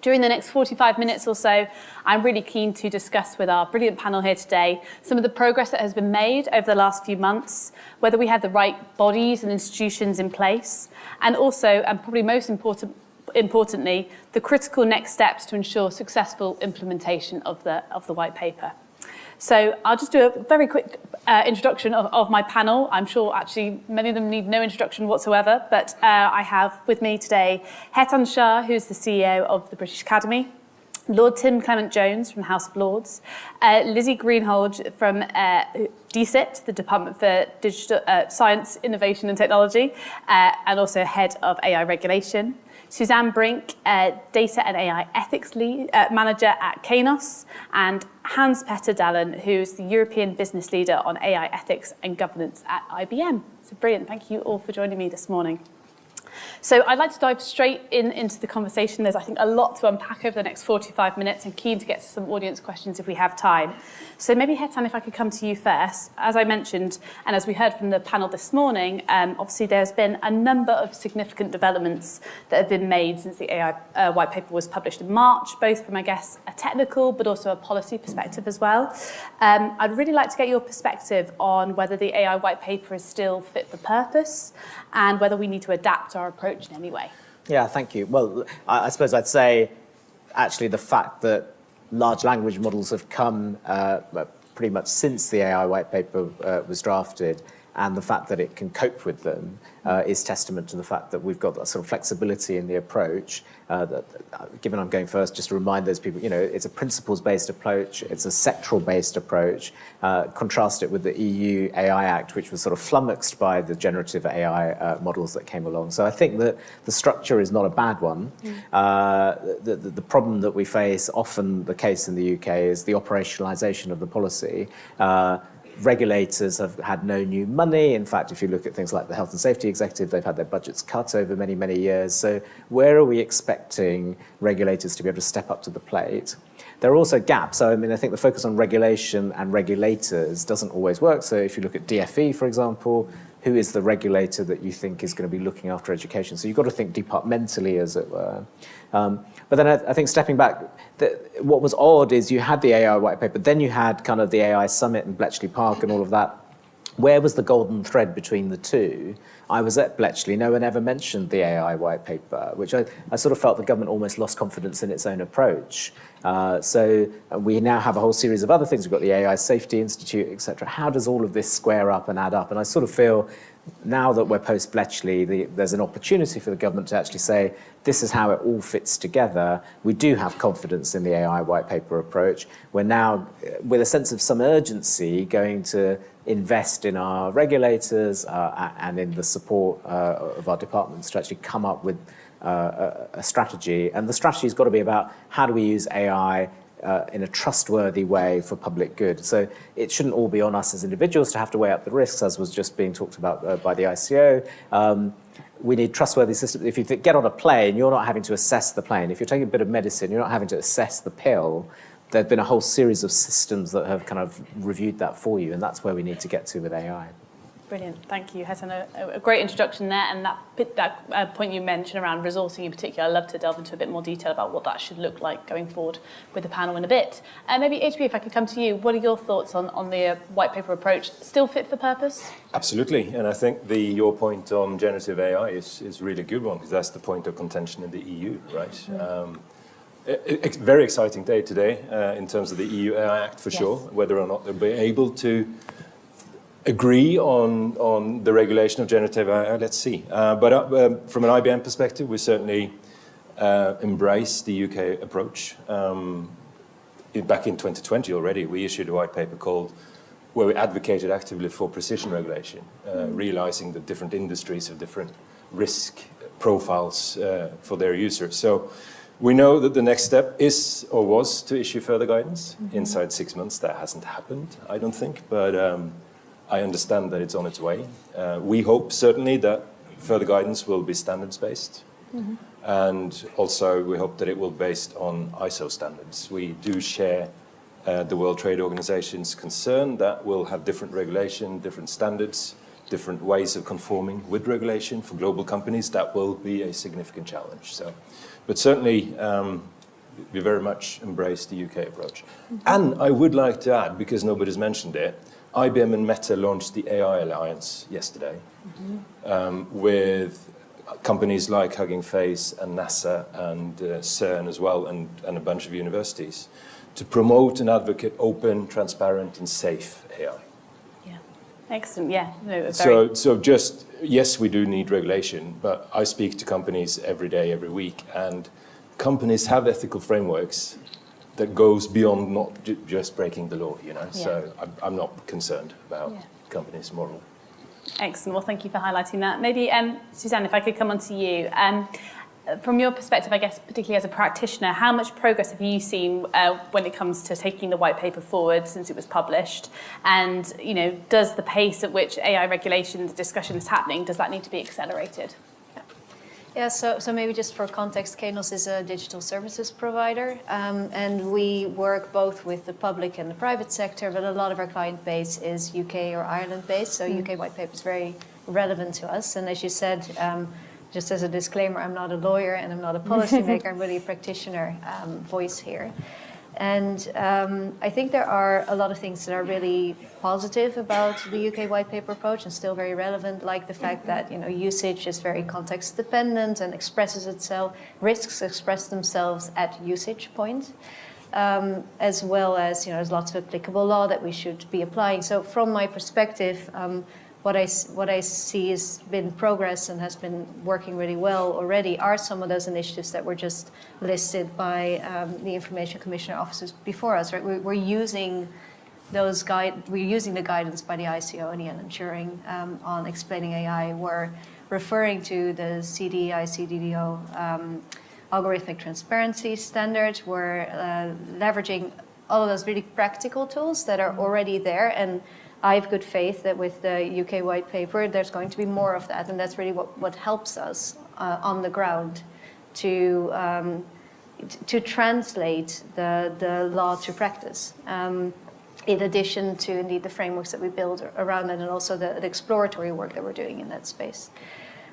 During the next 45 minutes or so, I'm really keen to discuss with our brilliant panel here today some of the progress that has been made over the last few months, whether we have the right bodies and institutions in place, and also, and probably most importantly, the critical next steps to ensure successful implementation of the white paper. So I'll just do a very quick introduction of my panel. I'm sure actually many of them need no introduction whatsoever, but I have with me today Hetan Shah, who's the CEO of the British Academy, Lord Tim Clement-Jones from the House of Lords, Lizzie Greenhalgh from DCIT, the Department for Digital Science, Innovation and Technology, and also Head of AI Regulation, Suzanne Brink, Data and AI Ethics Lead, Manager at Kainos, and Hans-Petter Dahlen, who's the European Business Leader on AI Ethics and Governance at IBM. So brilliant, thank you all for joining me this morning. So I'd like to dive straight into the conversation. There's, I think, a lot to unpack over the next 45 minutes and keen to get to some audience questions if we have time. So maybe, Hetan, if I could come to you first. As I mentioned, and as we heard from the panel this morning, obviously there's been a number of significant developments that have been made since the AI white paper was published in March, both from, I guess, a technical but also a policy perspective as well. I'd really like to get your perspective on whether the AI white paper is still fit for purpose and whether we need to adapt our approach in any way. Yeah, thank you. Well, I suppose I'd say actually the fact that large language models have come pretty much since the AI white paper was drafted, and the fact that it can cope with them is testament to the fact that we've got that sort of flexibility in the approach. Given I'm going first, just to remind those people, it's a principles-based approach, it's a sectoral-based approach. Contrast it with the EU AI Act, which was sort of flummoxed by the generative AI models that came along. So I think that the structure is not a bad one. The problem that we face, often the case in the UK, is the operationalisation of the policy. Regulators have had no new money. In fact, if you look at things like the Health and Safety Executive, they've had their budgets cut over many, many years. So where are we expecting regulators to be able to step up to the plate? There are also gaps. So, I think the focus on regulation and regulators doesn't always work. So if you look at DFE, for example, who is the regulator that you think is going to be looking after education? So you've got to think departmentally, as it were. But then I think stepping back, what was odd is you had the AI white paper, then you had kind of the AI summit in Bletchley Park and all of that. Where was the golden thread between the two? I was at Bletchley, no one ever mentioned the AI white paper, which I sort of felt the government almost lost confidence in its own approach. So we now have a whole series of other things. We've got the AI Safety Institute, et cetera. How does all of this square up and add up? And I sort of feel now that we're post-Bletchley, there's an opportunity for the government to actually say, this is how it all fits together. We do have confidence in the AI white paper approach. We're now, with a sense of some urgency, going to invest in our regulators and in the support of our departments to actually come up with a strategy. And the strategy's got to be about how do we use AI in a trustworthy way for public good. So it shouldn't all be on us as individuals to have to weigh up the risks, as was just being talked about by the ICO. We need trustworthy systems. If you get on a plane, you're not having to assess the plane. If you're taking a bit of medicine, you're not having to assess the pill. There've been a whole series of systems that have kind of reviewed that for you, and that's where we need to get to with AI. Brilliant, thank you, Hetan. A great introduction there, and that point you mentioned around resourcing in particular, I'd love to delve into a bit more detail about what that should look like going forward with the panel in a bit. Maybe HB, if I could come to you, what are your thoughts on the white paper approach? Still fit for purpose? Absolutely, and I think your point on generative AI is really a good one, because that's the point of contention in the EU, right? It's a very exciting day today in terms of the EU AI Act, for sure, whether or not they'll be able to agree on the regulation of generative AI, let's see. But from an IBM perspective, we certainly embrace the UK approach. Back in 2020 already, we issued a white paper where we advocated actively for precision regulation, realizing that different industries have different risk profiles for their users. So we know that the next step is or was to issue further guidance inside 6 months. That hasn't happened, I don't think, but I understand that it's on its way. We hope certainly that further guidance will be standards-based. And also we hope that it will be based on ISO standards. We do share the World Trade Organization's concern that we'll have different regulation, different standards, different ways of conforming with regulation for global companies. That will be a significant challenge. So, but certainly we very much embrace the UK approach. And I would like to add, because nobody's mentioned it, IBM and Meta launched the AI Alliance yesterday with companies like Hugging Face and NASA and CERN as well, and a bunch of universities, to promote and advocate open, transparent, and safe AI. Yeah, excellent. Yeah, no, So just, yes, we do need regulation, but I speak to companies every day, every week, and companies have ethical frameworks that goes beyond not just breaking the law, you know. Yeah. So I'm not concerned about companies' moral. Excellent. Well, thank you for highlighting that. Maybe, Suzanne, if I could come on to you. From your perspective, I guess, particularly as a practitioner, how much progress have you seen when it comes to taking the white paper forward since it was published? And, you know, does the pace at which AI regulations discussion is happening, does that need to be accelerated? Yeah, so maybe just for context, Kainos is a digital services provider, and we work both with the public and the private sector, but a lot of our client base is UK or Ireland based, so UK white paper is very relevant to us. And as you said, just as a disclaimer, I'm not a lawyer and I'm not a policymaker, I'm really a practitioner voice here. And I think there are a lot of things that are really positive about the UK white paper approach and still very relevant, like the fact that, you know, usage is very context dependent and expresses itself, risks express themselves at usage point, as well as, you know, there's lots of applicable law that we should be applying. So from my perspective, what I see has been progress and has been working really well already are some of those initiatives that were just listed by the Information Commissioner officers before us. Right, we're using the guidance by the ICO and ensuring on explaining AI. We're referring to the CDI/CDDO algorithmic transparency standards. We're leveraging all of those really practical tools that are already there, and I have good faith that with the UK white paper, there's going to be more of that, and that's really what helps us on the ground to translate the law to practice. In addition to indeed the frameworks that we build around it, and also the exploratory work that we're doing in that space.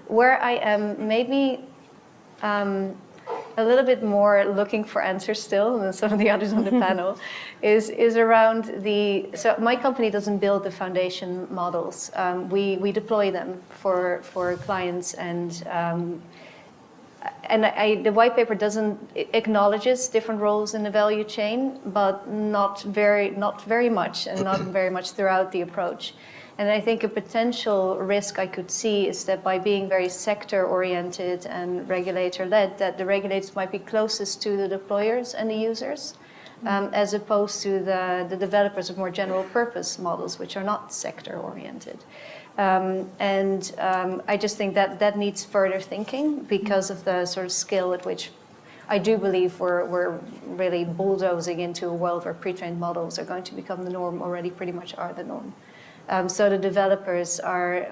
Where I am maybe a little bit more looking for answers still than some of the others on the panel is around so my company doesn't build the foundation models. We deploy them for clients, and the white paper acknowledges different roles in the value chain, but not very much, and not very much throughout the approach. And I think a potential risk I could see is that by being very sector-oriented and regulator-led, that the regulators might be closest to the deployers and the users, as opposed to the developers of more general purpose models, which are not sector-oriented. I just think that needs further thinking because of the sort of scale at which I do believe we're really bulldozing into a world where pre-trained models are going to become the norm, already pretty much are the norm. So the developers are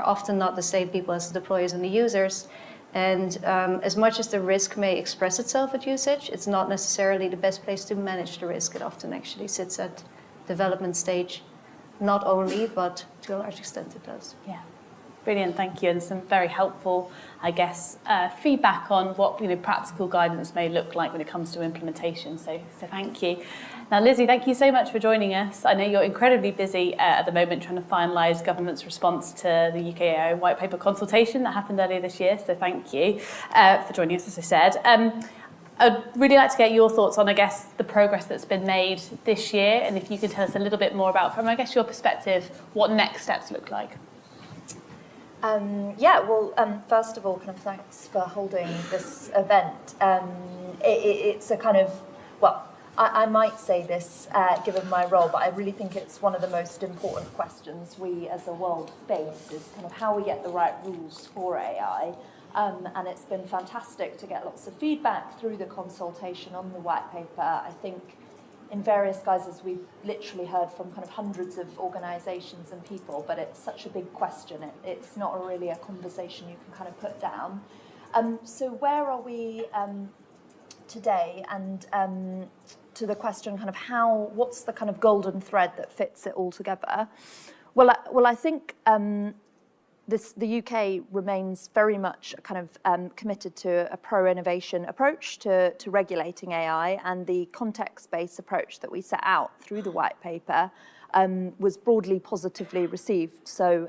often not the same people as the deployers and the users. And as much as the risk may express itself at usage, it's not necessarily the best place to manage the risk. It often actually sits at development stage, not only, but to a large extent it does. Yeah. Brilliant, thank you, and some very helpful, I guess, feedback on what practical guidance may look like when it comes to implementation. So thank you. Now, Lizzie, thank you so much for joining us. I know you're incredibly busy at the moment trying to finalise government's response to the UK AI white paper consultation that happened earlier this year. So thank you for joining us, as I said. I'd really like to get your thoughts on, I guess, the progress that's been made this year, and if you could tell us a little bit more about, from, I guess, your perspective, what next steps look like. First of all, kind of thanks for holding this event. It's a kind of, I might say this given my role, but I really think it's one of the most important questions we as a world face is kind of how we get the right rules for AI. And it's been fantastic to get lots of feedback through the consultation on the white paper. I think in various guises we've literally heard from kind of hundreds of organisations and people, but it's such a big question. It's not really a conversation you can kind of put down. So where are we today? And to the question kind of what's the kind of golden thread that fits it all together? Well, I think the UK remains very much kind of committed to a pro-innovation approach to regulating AI, and the context-based approach that we set out through the white paper was broadly positively received. So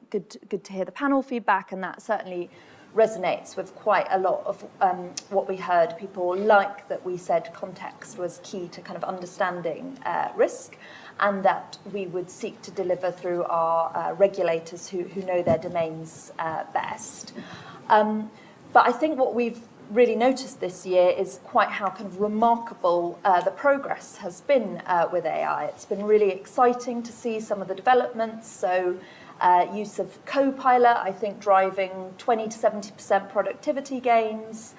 good to hear the panel feedback, and that certainly resonates with quite a lot of what we heard. People like that we said context was key to kind of understanding risk, and that we would seek to deliver through our regulators who know their domains best. But I think what we've really noticed this year is quite how kind of remarkable the progress has been with AI. It's been really exciting to see some of the developments. So use of Copilot, I think, driving 20 to 70% productivity gains.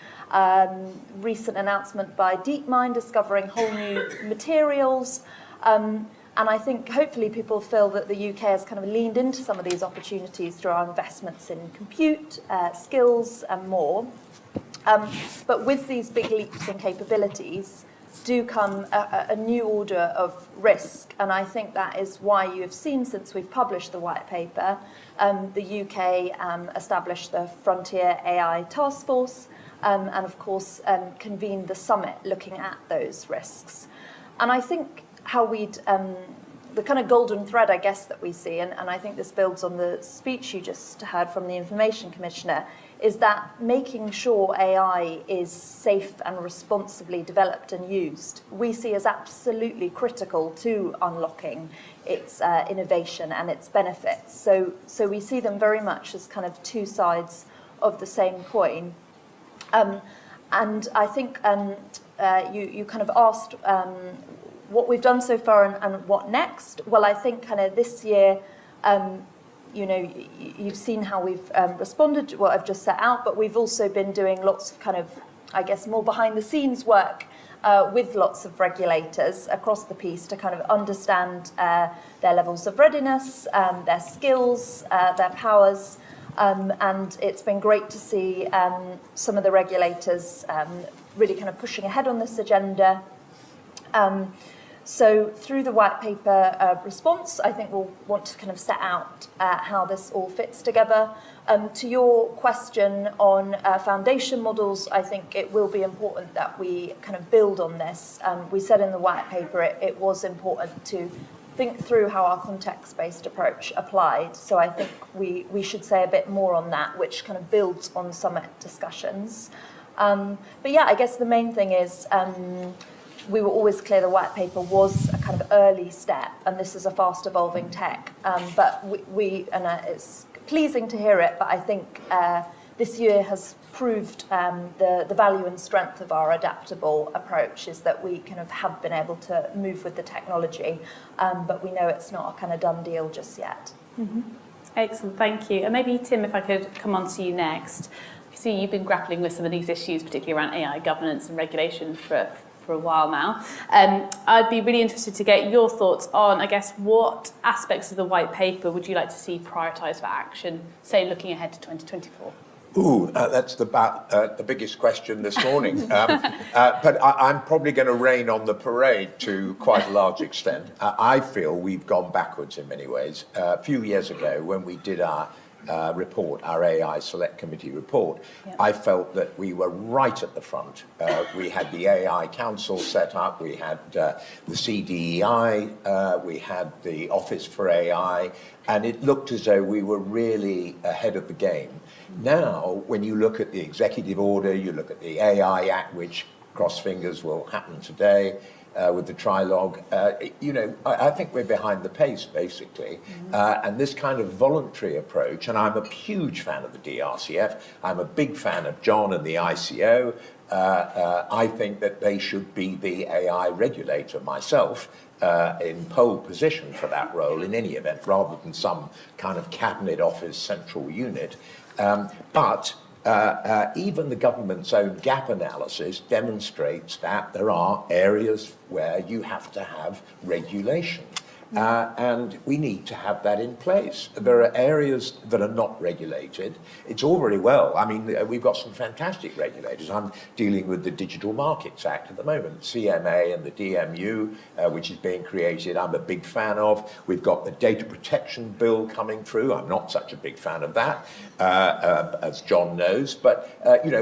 Recent announcement by DeepMind discovering whole new materials. And I think hopefully people feel that the UK has kind of leaned into some of these opportunities through our investments in compute, skills and more. But with these big leaps in capabilities do come a new order of risk. And I think that is why you have seen, since we've published the white paper, the UK established the Frontier AI Task Force and of course convened the summit looking at those risks. And I think how we'd, the kind of golden thread, I guess, that we see, and I think this builds on the speech you just heard from the Information Commissioner, is that making sure AI is safe and responsibly developed and used, we see as absolutely critical to unlocking its innovation and its benefits. So we see them very much as kind of two sides of the same coin. And I think you kind of asked what we've done so far and what next. Well, I think kind of this year, you know, you've seen how we've responded to what I've just set out, but we've also been doing lots of kind of, I guess, more behind the scenes work with lots of regulators across the piece to kind of understand their levels of readiness, their skills, their powers. And it's been great to see some of the regulators really kind of pushing ahead on this agenda. So through the white paper response, I think we'll want to kind of set out how this all fits together. To your question on foundation models, I think it will be important that we kind of build on this. We said in the white paper it was important to think through how our context-based approach applied. So I think we should say a bit more on that, which kind of builds on summit discussions. But yeah, I guess the main thing is we were always clear the white paper was a kind of early step, and this is a fast evolving tech. But it's pleasing to hear it, but I think this year has proved the value and strength of our adaptable approach is that we kind of have been able to move with the technology, but we know it's not a kind of done deal just yet. Mm-hmm. Excellent, thank you. And maybe, Tim, if I could come on to you next. I see you've been grappling with some of these issues, particularly around AI governance and regulation for a while now. I'd be really interested to get your thoughts on, I guess, what aspects of the white paper would you like to see prioritised for action, say, looking ahead to 2024? That's the biggest question this morning. But I'm probably going to rain on the parade to quite a large extent. I feel we've gone backwards in many ways. A few years ago, when we did our report, our AI Select Committee report, yep, I felt that we were right at the front. We had the AI Council set up, we had the CDEI, we had the Office for AI, and it looked as though we were really ahead of the game. Now, when you look at the executive order, you look at the AI Act, which, cross fingers, will happen today, with the trilogue, you know, I think we're behind the pace, basically. And this kind of voluntary approach, and I'm a huge fan of the DRCF, I'm a big fan of John and the ICO. I think that they should be the AI regulator myself, in pole position for that role in any event, rather than some kind of cabinet office central unit. But even the government's own gap analysis demonstrates that there are areas where you have to have regulation. and we need to have that in place. There are areas that are not regulated. It's all very well. I mean, we've got some fantastic regulators. I'm dealing with the Digital Markets Act at the moment, CMA and the DMU, which is being created. I'm a big fan of. We've got the Data Protection Bill coming through. I'm not such a big fan of that, as John knows. But,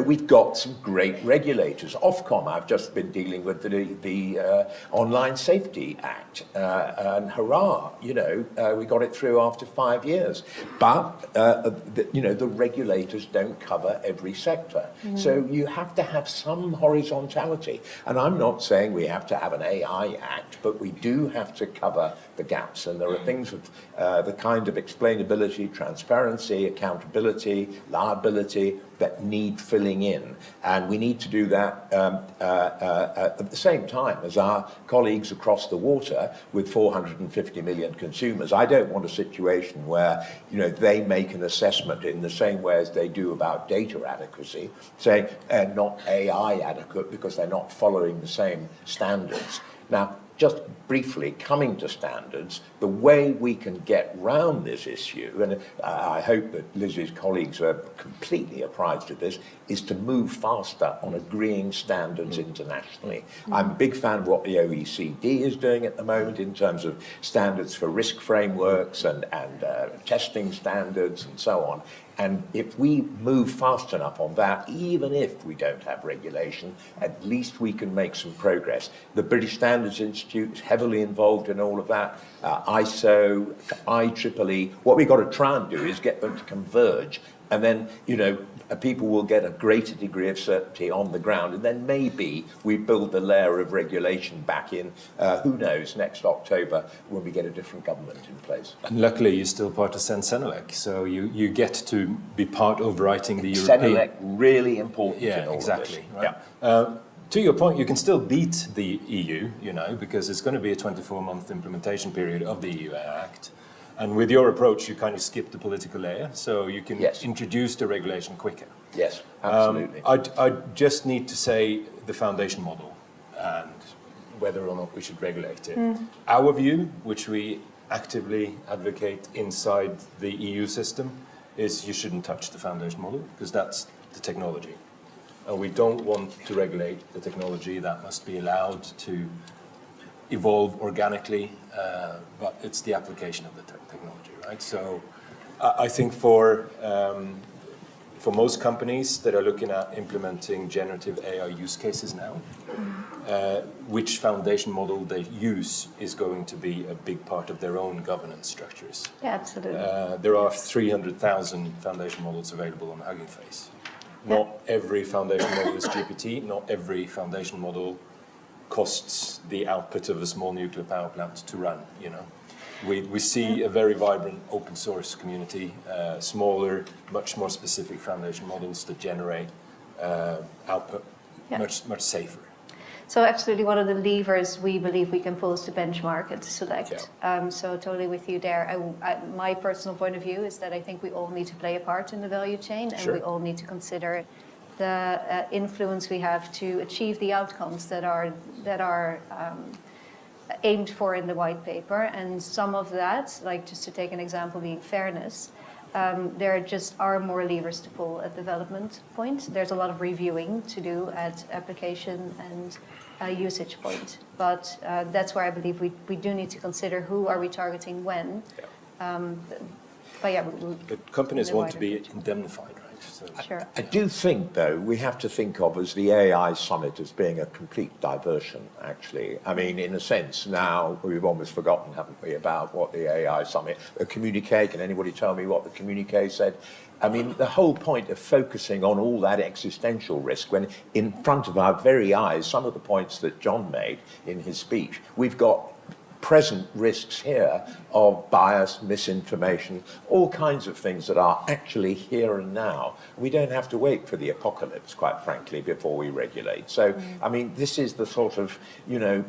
we've got some great regulators. Ofcom, I've just been dealing with the Online Safety Act, and hurrah, we got it through after 5 years. But, the regulators don't cover every sector. So you have to have some horizontality. And I'm not saying we have to have an AI Act, but we do have to cover the gaps. And there are things with the kind of explainability, transparency, accountability, liability that need filling in. And we need to do that at the same time as our colleagues across the water with 450 million consumers. I don't want a situation where, they make an assessment in the same way as they do about data adequacy, saying they're not AI adequate because they're not following the same standards. Now, just briefly, coming to standards, the way we can get round this issue, and I hope that Liz's colleagues are completely apprised of this, is to move faster on agreeing standards internationally. I'm a big fan of what the OECD is doing at the moment in terms of standards for risk frameworks and testing standards and so on. And if we move fast enough on that, even if we don't have regulation, at least we can make some progress. The British Standards Institute is heavily involved in all of that. ISO, IEEE. What we've got to try and do is get them to converge. And then, people will get a greater degree of certainty on the ground. And then maybe we build the layer of regulation back in, who knows, next October when we get a different government in place. And luckily, you're still part of CENELEC, so you get to be part of writing the European... CENELEC, really important in all exactly, of this. Right. To your point, you can still beat the EU, because it's going to be a 24-month implementation period of the EU Act. And with your approach, you kind of skip the political layer, so you can introduce the regulation quicker. Yes, absolutely. I just need to say the foundation model and whether or not we should regulate it. Our view, which we actively advocate inside the EU system, is you shouldn't touch the foundation model because that's the technology. And we don't want to regulate the technology. That must be allowed to evolve organically, but it's the application of the technology, right? So I think for most companies that are looking at implementing generative AI use cases now, which foundation model they use is going to be a big part of their own governance structures. Yeah, absolutely. There are 300,000 foundation models available on Hugging Face. Not every foundation model is GPT, not every foundation model costs the output of a small nuclear power plant to run, We see a very vibrant open source community, smaller, much more specific foundation models that generate output much safer. So absolutely one of the levers we believe we can pull is to benchmark and to select. So totally with you there. My personal point of view is that I think we all need to play a part in the value chain and we all need to consider the influence we have to achieve the outcomes that are aimed for in the white paper. And some of that, like just to take an example being fairness, there just are more levers to pull at development point. There's a lot of reviewing to do at application and usage point. But that's where I believe we do need to consider who are we targeting when. But companies want to be indemnified, right? So. Sure. I do think, though, we have to think of as the AI summit as being a complete diversion, actually. I mean, in a sense, now we've almost forgotten, haven't we, about what the AI summit, a communique, can anybody tell me what the communique said? I mean, the whole point of focusing on all that existential risk, when in front of our very eyes, some of the points that John made in his speech, we've got present risks here of bias, misinformation, all kinds of things that are actually here and now. We don't have to wait for the apocalypse, quite frankly, before we regulate. So, I mean, this is the sort of,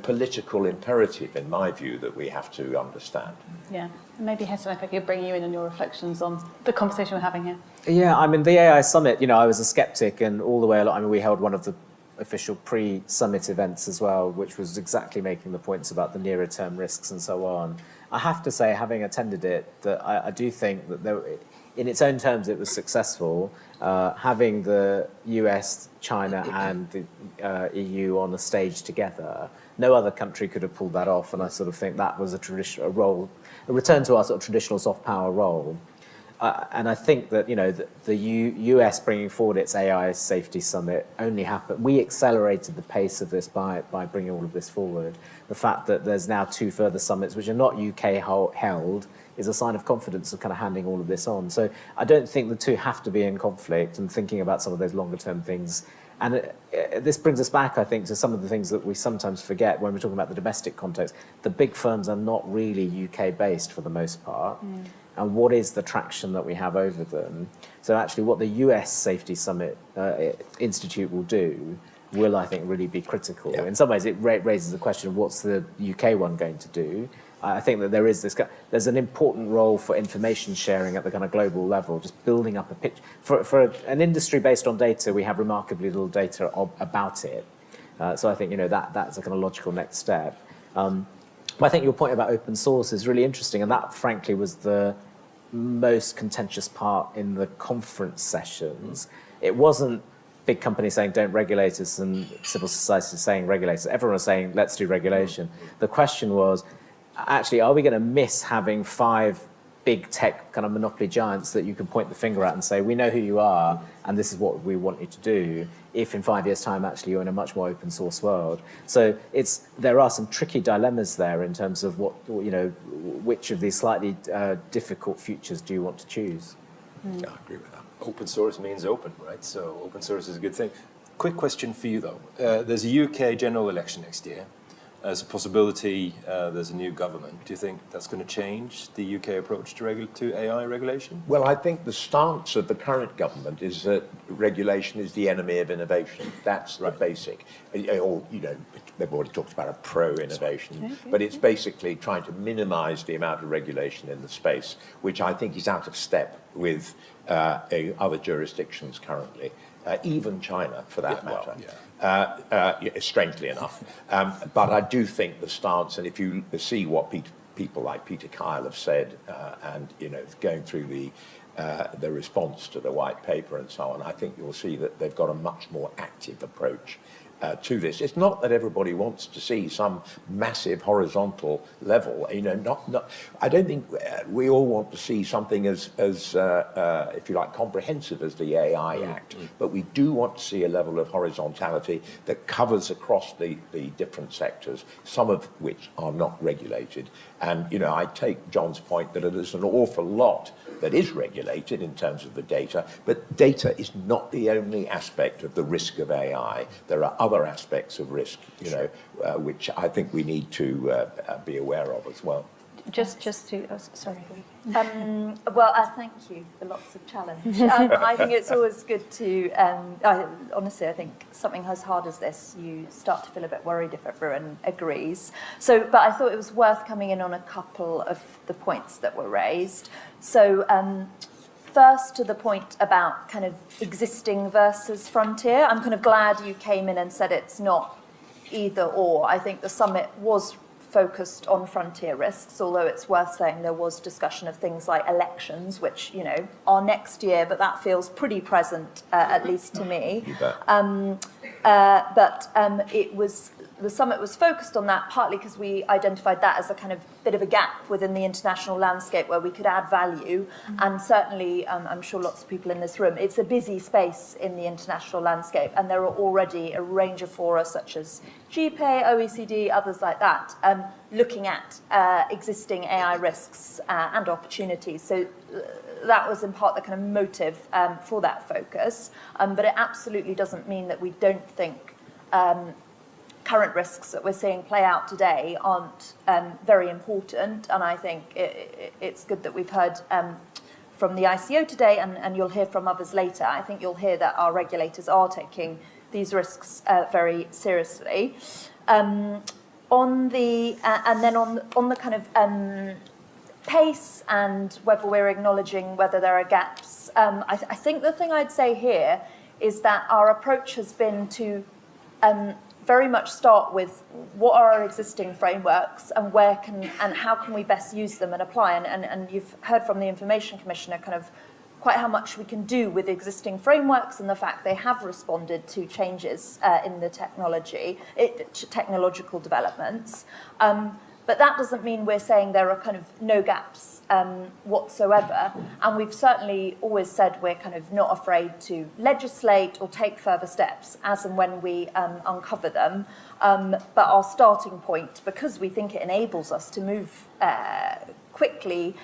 political imperative, in my view, that we have to understand. Yeah. Maybe, Heston, if I could bring you in on your reflections on the conversation we're having here. Yeah, I mean, the AI Summit, I was a skeptic and all the way along, we held one of the official pre-summit events as well, which was exactly making the points about the nearer term risks and so on. I have to say, having attended it, that I do think that in its own terms, it was successful. Having the US, China, and the EU on a stage together, no other country could have pulled that off. And I sort of think that was a return to our sort of traditional soft power role. And I think that the US bringing forward its AI Safety Summit only happened. We accelerated the pace of this by bringing all of this forward. The fact that there's now 2 further summits, which are not UK held, is a sign of confidence of kind of handing all of this on. So I don't think the two have to be in conflict, and thinking about some of those longer term things. And this brings us back, I think, to some of the things that we sometimes forget when we're talking about the domestic context. The big firms are not really UK based for the most part. And what is the traction that we have over them? So actually what the US Safety Summit Institute will do will, I think, really be critical. Yeah. In some ways, it raises the question of what's the UK one going to do? I think that there's an important role for information sharing at the kind of global level, just building up a picture. For an industry based on data, we have remarkably little data about it. So I think that's a kind of logical next step. But I think your point about open source is really interesting, and that, frankly, was the most contentious part in the conference sessions. It wasn't big companies saying don't regulate us and civil society saying regulate us. Everyone was saying let's do regulation. The question was, actually, are we going to miss having 5 big tech kind of monopoly giants that you can point the finger at and say, we know who you are and this is what we want you to do, if in 5 years' time actually you're in a much more open source world? So there are some tricky dilemmas there in terms of which of these slightly difficult futures do you want to choose? Yeah, I agree with that. Open source means open, right? So open source is a good thing. Quick question for you though. There's a UK general election next year. As a possibility, there's a new government. Do you think that's going to change the UK approach to AI regulation? Well, I think the stance of the current government is that regulation is the enemy of innovation. That's the basic. Or, they've already talked about a pro-innovation, but it's basically trying to minimise the amount of regulation in the space, which I think is out of step with other jurisdictions currently. Even China, for that matter, strangely enough. But I do think the stance, and if you see what people like Peter Kyle have said, and going through the response to the white paper and so on, I think you'll see that they've got a much more active approach to this. It's not that everybody wants to see some massive horizontal level. I don't think we all want to see something as if you like, comprehensive as the AI Act, but we do want to see a level of horizontality that covers across the different sectors, some of which are not regulated. And I take John's point that there's an awful lot that is regulated in terms of the data, but data is not the only aspect of the risk of AI. There are other aspects of risk, which I think we need to be aware of as well. Just to, sorry. Well, thank you for lots of challenge. I think it's always good to, honestly, I think something as hard as this, you start to feel a bit worried if everyone agrees. But I thought it was worth coming in on a couple of the points that were raised. So first, to the point about kind of existing versus frontier, I'm kind of glad you came in and said it's not either or. I think the summit was focused on frontier risks, although it's worth saying there was discussion of things like elections, which, are next year, but that feels pretty present, at least to me. The summit was focused on that partly because we identified that as a kind of bit of a gap within the international landscape where we could add value. And certainly, I'm sure lots of people in this room, it's a busy space in the international landscape, and there are already a range of fora such as GPay, OECD, others like that, looking at existing AI risks and opportunities. So that was in part the kind of motive for that focus. But it absolutely doesn't mean that we don't think current risks that we're seeing play out today aren't very important. And I think it's good that we've heard from the ICO today, and you'll hear from others later. I think you'll hear that our regulators are taking these risks very seriously. And then on the kind of pace and whether we're acknowledging whether there are gaps, I think the thing I'd say here is that our approach has been to very much start with what are our existing frameworks and how can we best use them and apply. And you've heard from the Information Commissioner kind of quite how much we can do with existing frameworks and the fact they have responded to changes in the technological developments. But that doesn't mean we're saying there are kind of no gaps whatsoever. And we've certainly always said we're kind of not afraid to legislate or take further steps as and when we uncover them. But our starting point, because we think it enables us to move quickly,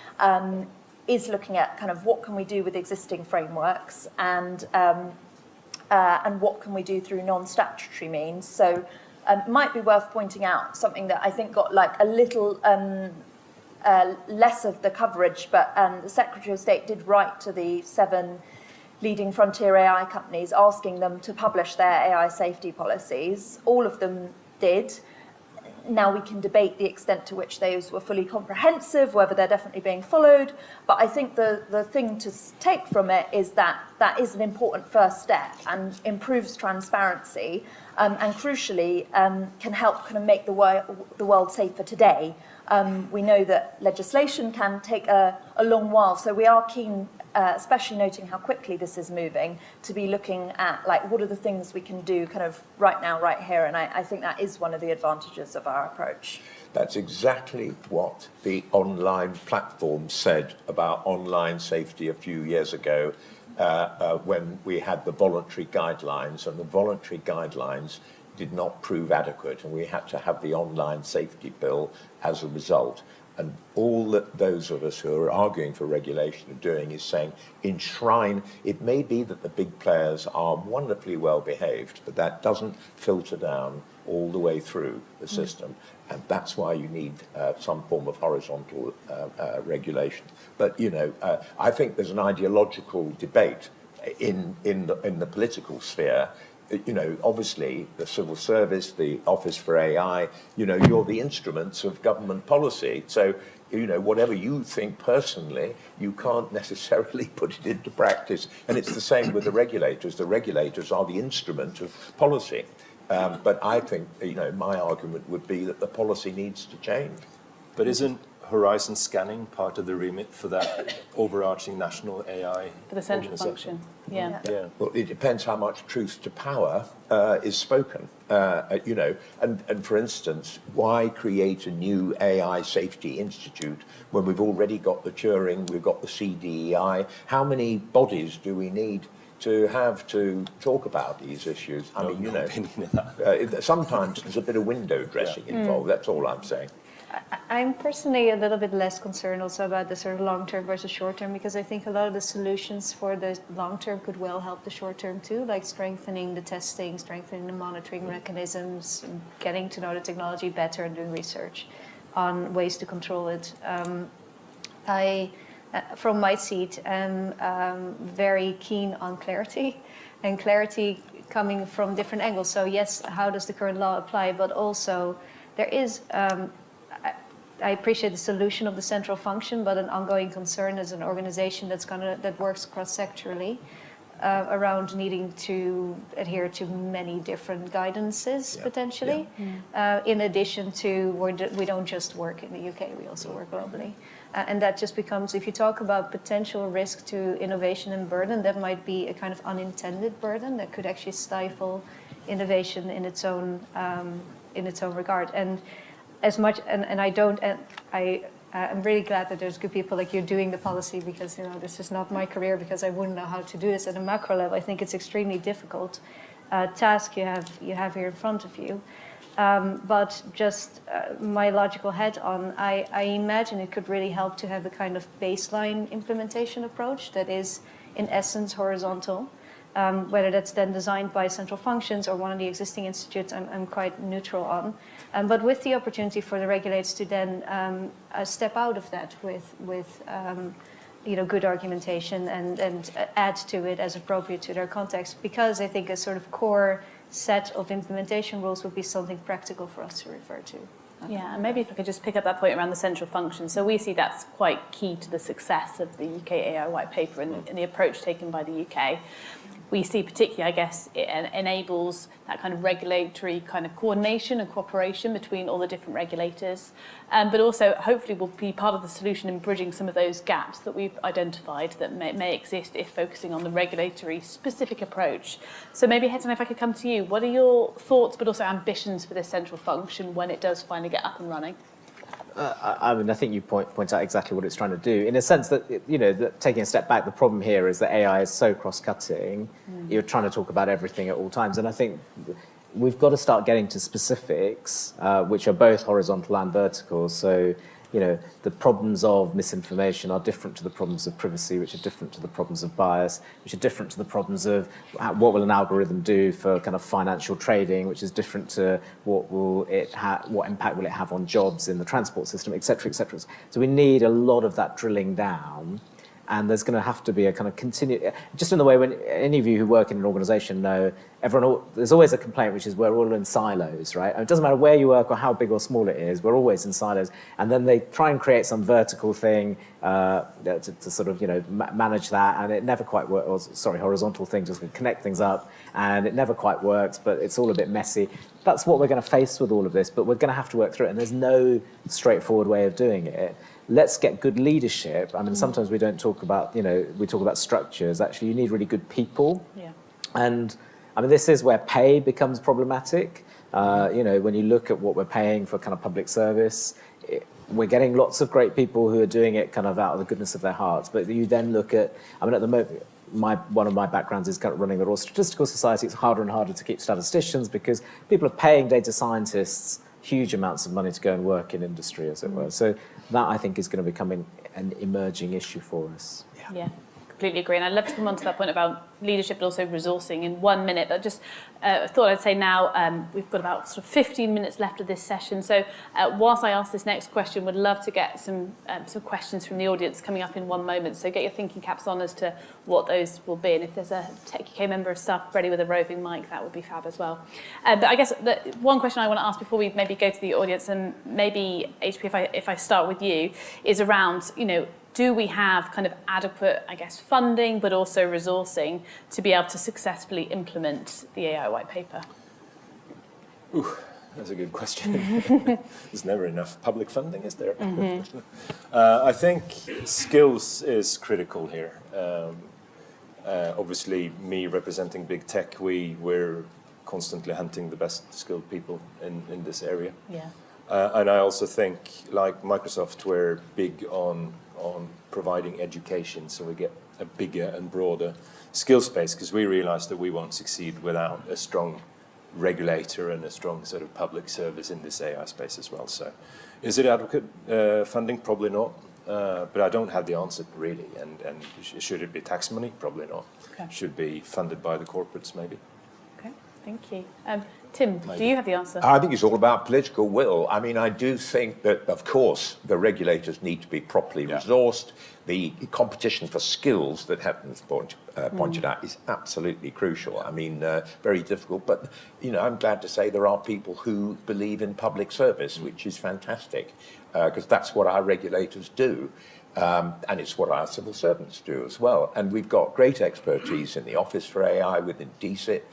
is looking at kind of what can we do with existing frameworks and what can we do through non-statutory means. So might be worth pointing out something that I think got like a little less of the coverage, but the Secretary of State did write to the 7 leading frontier AI companies asking them to publish their AI safety policies. All of them did. Now we can debate the extent to which those were fully comprehensive, whether they're definitely being followed. But I think the thing to take from it is that that is an important first step and improves transparency and crucially can help kind of make the world safer today. We know that legislation can take a long while, so we are keen, especially noting how quickly this is moving, to be looking at like what are the things we can do kind of right now, right here, and I think that is one of the advantages of our approach. That's exactly what the online platform said about online safety a few years ago when we had the voluntary guidelines, and the voluntary guidelines did not prove adequate, and we had to have the online safety bill as a result. And all that those of us who are arguing for regulation are doing is saying, enshrine, it may be that the big players are wonderfully well behaved, but that doesn't filter down all the way through the system. And that's why you need some form of horizontal regulation. But, you know, I think there's an ideological debate in the political sphere. You know, obviously, the civil service, the Office for AI, you know, you're the instruments of government policy. So, you know, whatever you think personally, you can't necessarily put it into practice. And it's the same with the regulators. The regulators are the instrument of policy. But I think, you know, my argument would be that the policy needs to change. But isn't horizon scanning part of the remit for that overarching national AI For the central function, yeah. Well, it depends how much truth to power is spoken, you know. And for instance, why create a new AI safety institute when we've already got the Turing, we've got the CDEI? How many bodies do we need to have to talk about these issues? I mean, you know, sometimes there's a bit of window dressing involved. That's all I'm saying. I'm personally a little bit less concerned also about the sort of long-term versus short-term, because I think a lot of the solutions for the long-term could well help the short-term too, like strengthening the testing, strengthening the monitoring mechanisms, getting to know the technology better and doing research on ways to control it. I, from my seat, am very keen on clarity, and clarity coming from different angles. So yes, how does the current law apply, but also there is... I appreciate the solution of the central function, but an ongoing concern as an organization that works cross-sectorally around needing to adhere to many different guidances potentially. In addition to we don't just work in the UK, we also work globally, and that just becomes, if you talk about potential risk to innovation and burden, that might be a kind of unintended burden that could actually stifle innovation in its own regard. And as much, and I'm really glad that there's good people like you doing the policy, because, you know, this is not my career, because I wouldn't know how to do this at a macro level. I think it's extremely difficult task you have here in front of you. But just my logical head on, I imagine it could really help to have a kind of baseline implementation approach that is in essence horizontal. Whether that's then designed by central functions or one of the existing institutes, I'm quite neutral on. But with the opportunity for the regulators to then step out of that with you know, good argumentation and add to it as appropriate to their context, because I think a sort of core set of implementation rules would be something practical for us to refer to. Yeah, and maybe if I could just pick up that point around the central function. So we see that's quite key to the success of the UK AI white paper and the approach taken by the UK. we see particularly, I guess, it enables that kind of regulatory kind of coordination and cooperation between all the different regulators, but also hopefully will be part of the solution in bridging some of those gaps that we've identified that may exist if focusing on the regulatory specific approach. So maybe, Hetton, if I could come to you, what are your thoughts but also ambitions for this central function when it does finally get up and running? I mean, I think you point out exactly what it's trying to do, in a sense that, that taking a step back, the problem here is that AI is so cross-cutting. You're trying to talk about everything at all times, and I think we've got to start getting to specifics, which are both horizontal and vertical. So, the problems of misinformation are different to the problems of privacy, which are different to the problems of bias, which are different to the problems of what will an algorithm do for kind of financial trading, which is different to what impact will it have on jobs in the transport system, et cetera, et cetera. So we need a lot of that drilling down. And there's going to have to be a kind of continued, just in the way when any of you who work in an organisation know, there's always a complaint, which is we're all in silos, right? And it doesn't matter where you work or how big or small it is, we're always in silos. And then they try and create some vertical thing to sort of, manage that, and it never quite works. Horizontal thing, just to connect things up, and it never quite works, but it's all a bit messy. That's what we're going to face with all of this, but we're going to have to work through it, and there's no straightforward way of doing it. Let's get good leadership. I mean, sometimes we don't talk about, we talk about structures. Actually, you need really good people. Yeah. And I mean, this is where pay becomes problematic. When you look at what we're paying for kind of public service, we're getting lots of great people who are doing it kind of out of the goodness of their hearts. But you then look at, I mean, at the moment, one of my backgrounds is kind of running the Royal Statistical Society. It's harder and harder to keep statisticians because people are paying data scientists huge amounts of money to go and work in industry, as it were. So that, I think, is going to become an emerging issue for us. Yeah, completely agree. And I'd love to come on to that point about leadership, but also resourcing in 1 minute. But just thought I'd say now we've got about sort of 15 minutes left of this session. So whilst I ask this next question, would love to get some questions from the audience coming up in one moment. So get your thinking caps on as to what those will be. And if there's a techUK member of staff ready with a roving mic, that would be fab as well. But I guess the one question I want to ask before we maybe go to the audience, and maybe HP, if I start with you, is around, do we have kind of adequate, I guess, funding, but also resourcing to be able to successfully implement the AI white paper? Ooh, that's a good question. There's never enough public funding, is there? Mm-hmm. I think skills is critical here. Obviously, me representing big tech, we're constantly hunting the best skilled people in this area. Yeah. And I also think, like Microsoft, we're big on providing education, so we get a bigger and broader skill space, because we realize that we won't succeed without a strong regulator and a strong sort of public service in this AI space as well. So is it adequate funding? Probably not. But I don't have the answer, really. And should it be tax money? Probably not. Okay. Should be funded by the corporates, maybe. Okay, thank you. Tim, do you have the answer? I think it's all about political will. I mean, I do think that, of course, the regulators need to be properly resourced. The competition for skills that Hetton's pointed out is absolutely crucial. I mean, very difficult. But, I'm glad to say there are people who believe in public service, which is fantastic, because that's what our regulators do. And it's what our civil servants do as well. And we've got great expertise in the Office for AI within DCIT.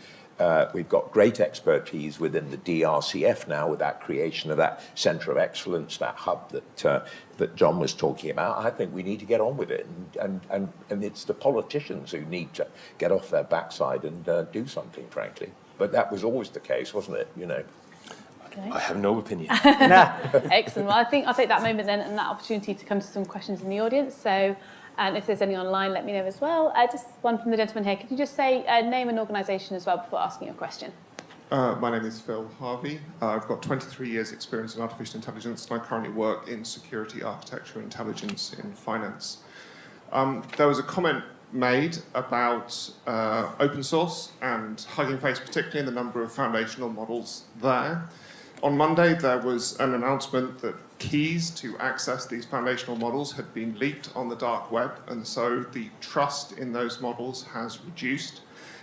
We've got great expertise within the DRCF now with that creation of that centre of excellence, that hub that John was talking about. I think we need to get on with it, and it's the politicians who need to get off their backside and do something, frankly. But that was always the case, wasn't it? Okay. I have no opinion. Excellent. Well, I think I'll take that moment then and that opportunity to come to some questions in the audience. So. And if there's any online, let me know as well. Just one from the gentleman here. Could you just say name and organisation as well before asking your question? My name is Phil Harvey. I've got 23 years' experience in artificial intelligence, and I currently work in security architecture intelligence in finance. There was a comment made about open source and Hugging Face, particularly in the number of foundational models there. On Monday, there was an announcement that keys to access these foundational models had been leaked on the dark web, and so the trust in those models has reduced.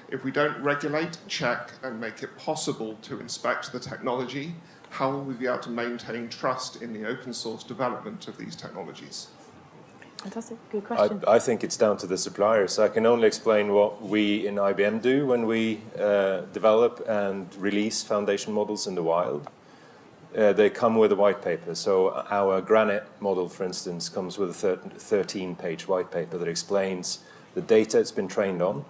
If we don't regulate, check, and make it possible to inspect the technology, how will we be able to maintain trust in the open source development of these technologies? Fantastic, good question. I think it's down to the suppliers. I can only explain what we in IBM do when we develop and release foundation models in the wild. They come with a white paper. So our Granite model, for instance, comes with a 13-page white paper that explains the data it's been trained on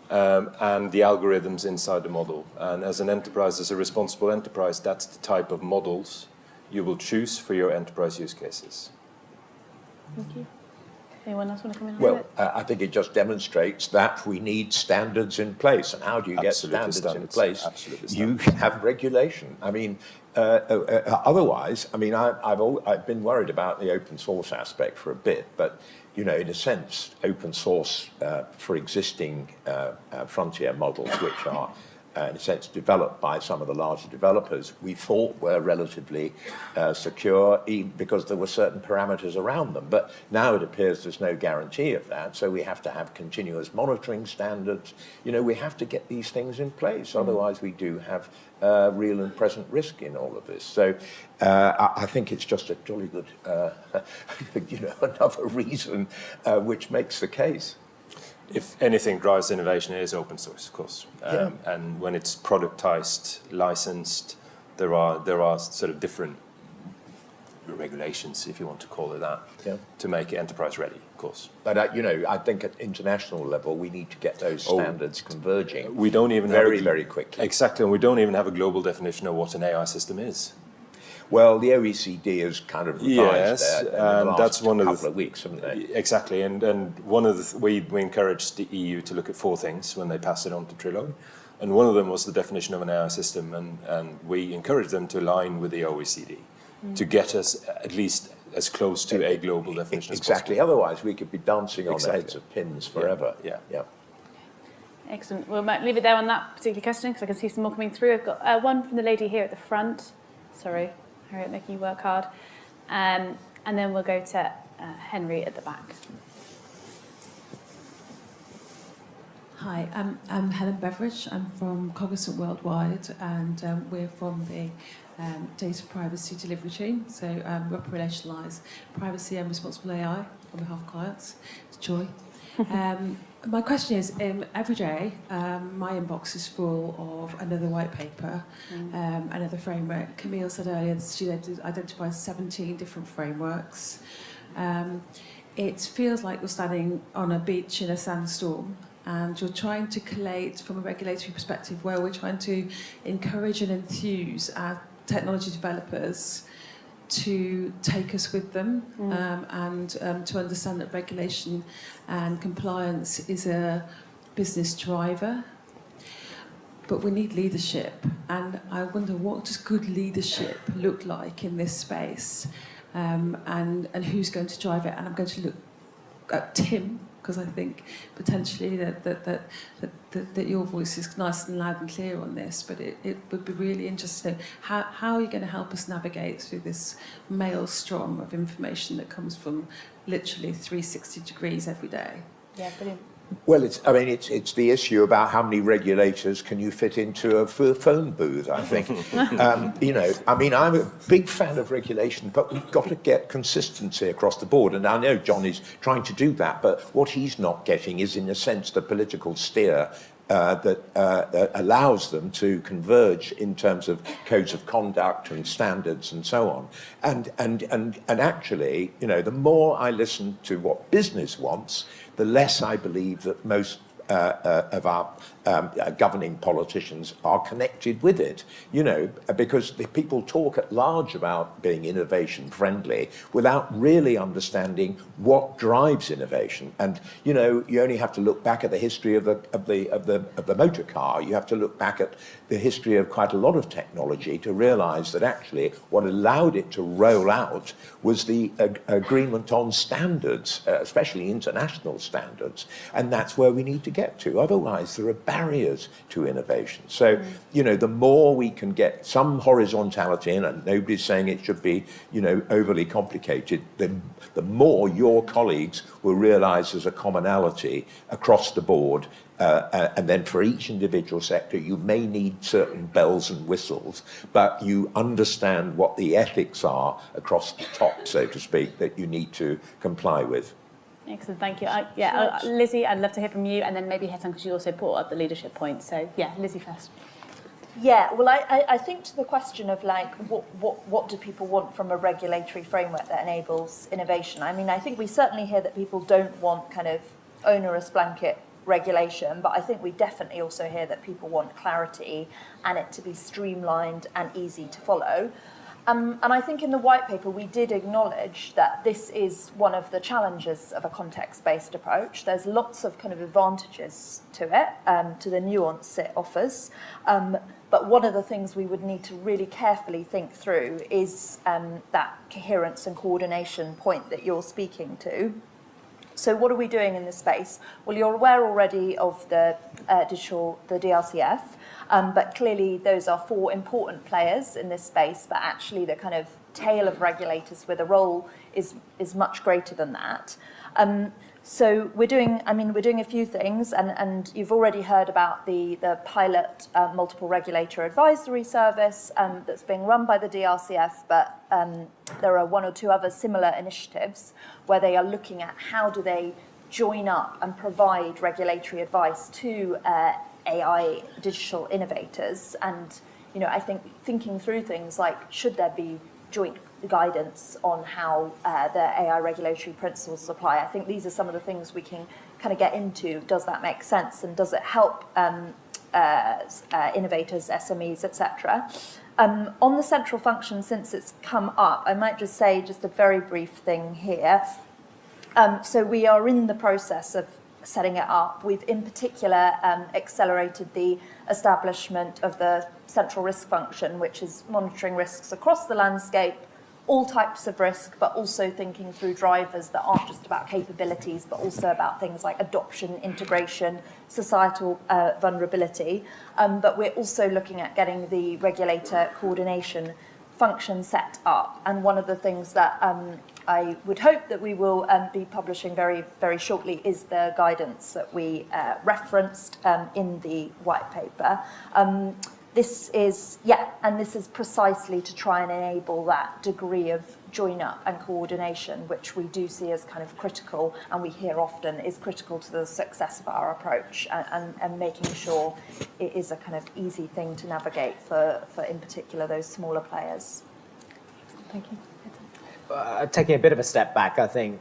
and the algorithms inside the model. And as an enterprise, as a responsible enterprise, that's the type of models you will choose for your enterprise use cases. Thank you. Anyone else want to come in? Well, I think it just demonstrates that we need standards in place. And how do you get Absolutely standards in place? Absolutely You have regulation. I mean, otherwise, I mean, I've been worried about the open source aspect for a bit, but you know, in a sense, open source for existing frontier models, which are in a sense developed by some of the larger developers, we thought were relatively secure because there were certain parameters around them. But now it appears there's no guarantee of that, so we have to have continuous monitoring standards. You know, we have to get these things in place, otherwise we do have real and present risk in all of this. So I think it's just a jolly good, you know, another reason which makes the case. If anything drives innovation, it is open source, of course. And when it's productized, licensed, there are sort of different regulations, if you want to call it that, to make it enterprise ready, of course. But you know, I think at international level, we need to get those standards converging. We don't even very quickly. Exactly, and we don't even have a global definition of what an AI system is. Well, the OECD has kind of revised that in the last that's one couple of weeks, haven't they? Exactly, and one of we encouraged the EU to look at 4 things when they passed it on to Trilog, and one of them was the definition of an AI system, and we encouraged them to align with the OECD to get us at least as close to a global definition as possible. Otherwise we could be dancing on the heads of pins forever. Yeah. Excellent. We might leave it there on that particular question because I can see some more coming through. I've got one from the lady here at the front. Sorry, Harriet, making you work hard. And then we'll go to Henry at the back. Hi, I'm Helen Beveridge. I'm from Cognizant Worldwide, and we're from the data privacy delivery team. So we operationalise privacy and responsible AI on behalf of clients. It's joy. My question is, every day my inbox is full of another white paper, another framework. Camille said earlier that she identified 17 different frameworks. It feels like you're standing on a beach in a sandstorm, and you're trying to collate from a regulatory perspective where we're trying to encourage and enthuse our technology developers to take us with them and to understand that regulation and compliance is a business driver. But we need leadership, and I wonder, what does good leadership look like in this space, and who's going to drive it? And I'm going to look at Tim, because I think potentially that your voice is nice and loud and clear on this, but it would be really interesting. How are you going to help us navigate through this maelstrom of information that comes from literally 360 degrees every day? Yeah, brilliant. Well, it's the issue about how many regulators can you fit into a phone booth, I think. You know, I mean, I'm a big fan of regulation, but we've got to get consistency across the board. And I know John is trying to do that, but what he's not getting is, in a sense, the political steer that allows them to converge in terms of codes of conduct and standards and so on. And actually, you know, the more I listen to what business wants, the less I believe that most of our governing politicians are connected with it, you know, because the people talk at large about being innovation friendly without really understanding what drives innovation. And you know, you only have to look back at the history of the motor car. You have to look back at the history of quite a lot of technology to realise that actually what allowed it to roll out was the agreement on standards, especially international standards, and that's where we need to get to. Otherwise, there are barriers to innovation. So, you know, the more we can get some horizontality in, and nobody's saying it should be, you know, overly complicated, the more your colleagues will realise there's a commonality across the board. And then for each individual sector, you may need certain bells and whistles, but you understand what the ethics are across the top, so to speak, that you need to comply with. Excellent, thank you. Lizzie, I'd love to hear from you, and then maybe Hetan, because you also brought up the leadership point. So, yeah, Lizzie first. Yeah, well, I think to the question of like, what do people want from a regulatory framework that enables innovation? I mean, I think we certainly hear that people don't want kind of onerous blanket regulation, but I think we definitely also hear that people want clarity and it to be streamlined and easy to follow. And I think in the white paper we did acknowledge that this is one of the challenges of a context-based approach. There's lots of kind of advantages to it, to the nuance it offers. But one of the things we would need to really carefully think through is that coherence and coordination point that you're speaking to. So what are we doing in this space? Well, you're aware already of the DRCF, but clearly those are 4 important players in this space, but actually the kind of tail of regulators with a role is much greater than that. So we're doing a few things, and you've already heard about the pilot multiple regulator advisory service that's being run by the DRCF, but there are 1 or 2 other similar initiatives where they are looking at how do they join up and provide regulatory advice to AI digital innovators. And, you know, I think thinking through things like, should there be joint guidance on how the AI regulatory principles apply? I think these are some of the things we can kind of get into. Does that make sense? And does it help innovators, SMEs, etc.? On the central function, since it's come up, I might just say just a very brief thing here. So we are in the process of setting it up. We've in particular accelerated the establishment of the central risk function, which is monitoring risks across the landscape, all types of risk, but also thinking through drivers that aren't just about capabilities, but also about things like adoption, integration, societal vulnerability. But we're also looking at getting the regulator coordination function set up. And one of the things that I would hope that we will be publishing very, very shortly is the guidance that we referenced in the white paper. This is precisely to try and enable that degree of join up and coordination, which we do see as kind of critical, and we hear often is critical to the success of our approach, and making sure it is a kind of easy thing to navigate for in particular those smaller players. Thank you. Taking a bit of a step back, I think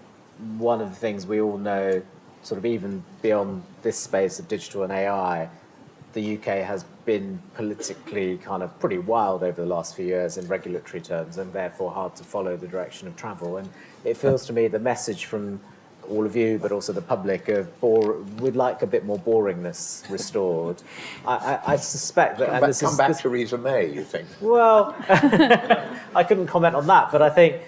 one of the things we all know, sort of even beyond this space of digital and AI, the UK has been politically kind of pretty wild over the last few years in regulatory terms, and therefore hard to follow the direction of travel. And it feels to me the message from all of you, but also the public, of we'd like a bit more boringness restored. I suspect that... Come back Theresa May, you think? Well, I couldn't comment on that, but I think,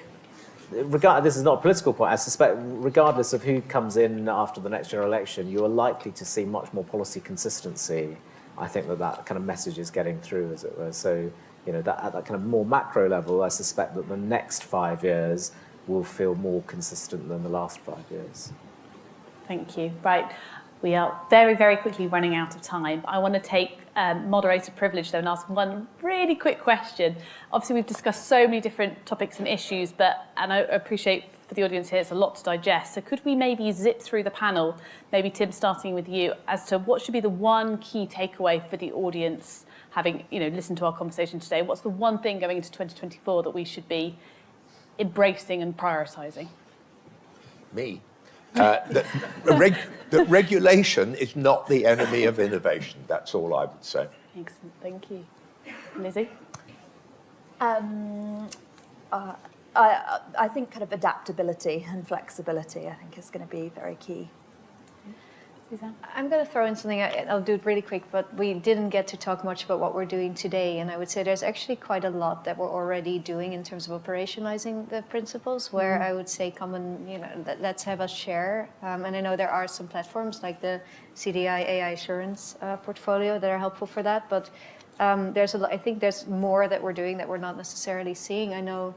this is not a political point, I suspect regardless of who comes in after the next general election, you are likely to see much more policy consistency. I think that kind of message is getting through, as it were. So, you know, that at that kind of more macro level, I suspect that the next 5 years will feel more consistent than the last 5 years. Thank you. Right. We are very, very quickly running out of time. I want to take moderator privilege, though, and ask one really quick question. Obviously, we've discussed so many different topics and issues, and I appreciate for the audience here, it's a lot to digest. So could we maybe zip through the panel, maybe Tim, starting with you, as to what should be the one key takeaway for the audience, having listened to our conversation today? What's the one thing going into 2024 that we should be embracing and prioritising? Me. The regulation is not the enemy of innovation. That's all I would say. Excellent, thank you. Lizzie? I think kind of adaptability and flexibility, I think, is going to be very key. Suzanne? I'm going to throw in something, I'll do it really quick, but we didn't get to talk much about what we're doing today. And I would say there's actually quite a lot that we're already doing in terms of operationalizing the principles, where I would say let's have us share. And I know there are some platforms like the CDI AI Assurance portfolio that are helpful for that. But I think there's more that we're doing that we're not necessarily seeing. I know,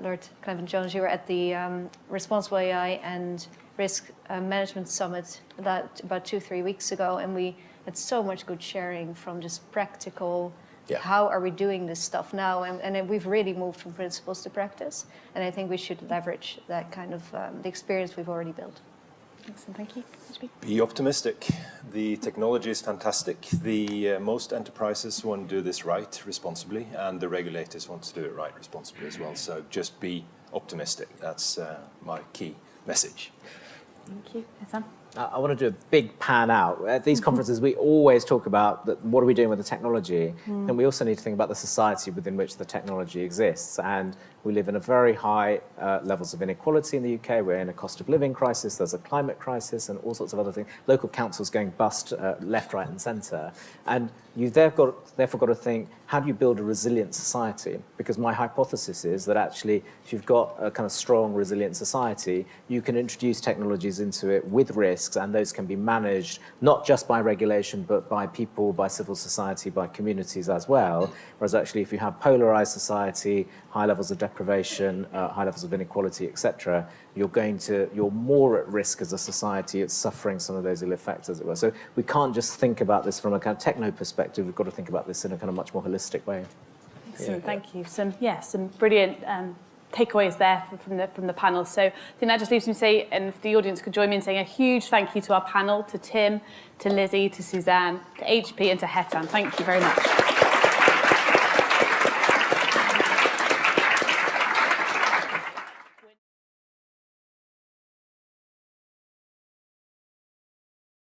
Lord Clement-Jones, you were at the Responsible AI and Risk Management Summit about 2-3 weeks ago, and we had so much good sharing from just practical, how are we doing this stuff now, and we've really moved from principles to practice, and I think we should leverage that kind of the experience we've already built. Excellent, thank you. Be optimistic. The technology is fantastic. Most enterprises want to do this right, responsibly, and the regulators want to do it right, responsibly as well. So just be optimistic. That's my key message. Thank you. Hassan? I want to do a big pan out. At these conferences, we always talk about what are we doing with the technology, and we also need to think about the society within which the technology exists. And we live in a very high levels of inequality in the UK. We're in a cost of living crisis. There's a climate crisis and all sorts of other things. Local councils going bust left, right, and centre. And you've therefore got to think, how do you build a resilient society? Because my hypothesis is that actually, if you've got a kind of strong, resilient society, you can introduce technologies into it with risks, and those can be managed not just by regulation, but by people, by civil society, by communities as well. Whereas actually, if you have polarized society, high levels of deprivation, high levels of inequality, etc., you're more at risk as a society at suffering some of those ill effects, as it were. So we can't just think about this from a kind of techno perspective. We've got to think about this in a kind of much more holistic way. Excellent, thank you. Some brilliant takeaways there from the panel. So I think that just leaves me to say, and if the audience could join me in saying a huge thank you to our panel, to Tim, to Lizzie, to Suzanne, to HP, and to Hetan. Thank you very much.